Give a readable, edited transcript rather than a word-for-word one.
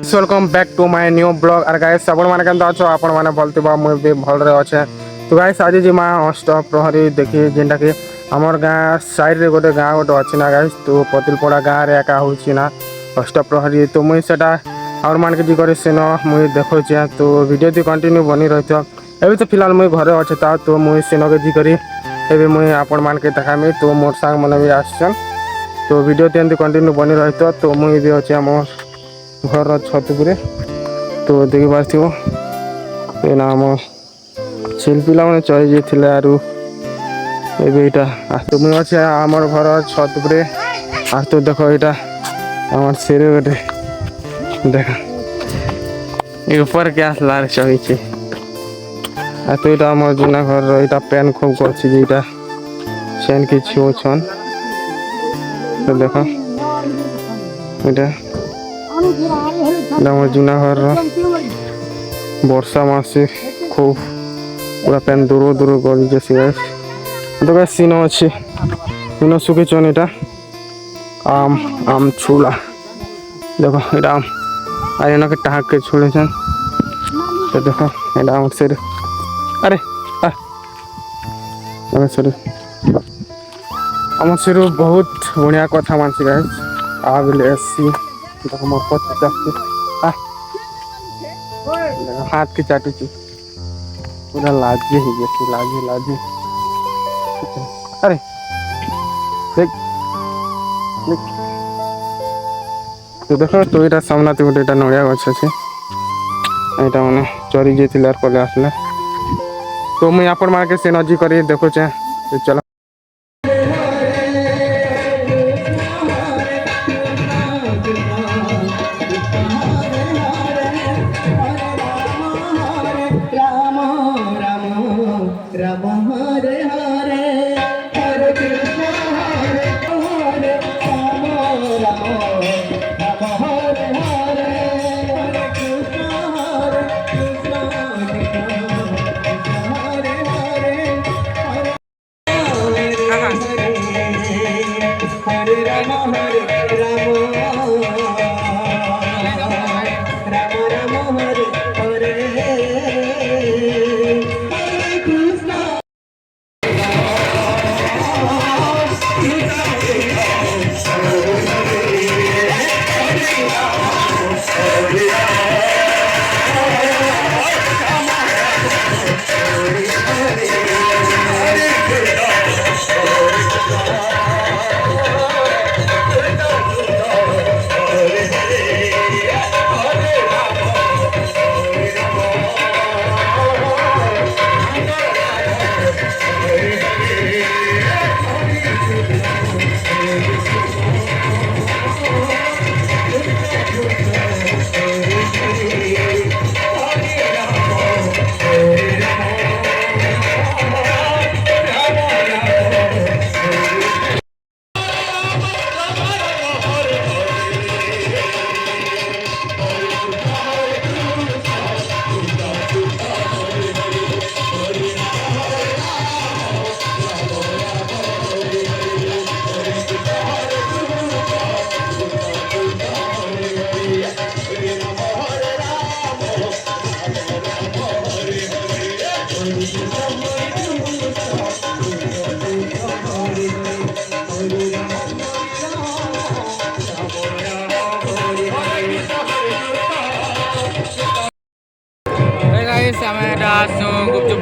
Welcome back to my new blog और guys आपण माने केनता अछो आपण माने भलतिबा मुई भी भल रे अच्छे। तो गाइस आज जी मां अष्टप्रहरी देखी जेनटा कि हमर गाँ साइड रे गोटे गाँ गोटे अच्छी ना गाइस। तो पतिलपड़ा गाँ रे एका होची ना अष्टप्रहरी। तो मुई सेटा और मान के जी करे सेन मुई देखो छे। तो वीडियो ती कंटिन्यू बनी रहतो। एबे तो फिलहाल मुई घरे अच्छे ता तो मुई सेन के जी करी एबे मुई आपण मान के देखामी। तो मोर संग मने भी आछन तो वीडियो ती कंटिन्यू बनी रहतो। तो मुई भी अच्छे हमर घर छत पर तो देखी पार्थ्व एना आम शिल्पी मैंने चढ़ी जाते आरु एटा तो मुझे अच्छे आमर घर छत पर आ तो देख यहाँ आम शेर गोटे देख ऊपर के आसला चढ़ी तो यहाँ आम जूना घर यहाँ पेन खूब कर चेन कि छुछन तो देख यहाँ जूना घर वर्षा मासे खूब पूरा पेन दूर दूर कर तो सीन अच्छे सीन सुखीचन यहाँ आम आम छुला देख यहाँ आम आयन के टाँग के छुड़े तो देख यहाँ आम से अरे सर आम से बहुत बढ़िया कथा मानसी गाइस आ बोले एसी देख मोर पति हाथ की चाटी पूरा लाजी ही गई लाजी लाजी अरे देख देख तो देख तो यहाँ सामना तो गोटे नड़िया गछ अच्छे यहाँ मैंने चरी जाते पले आसले तो मुझे आपण मान के से नजी कर देखुचे चलो गुपचुप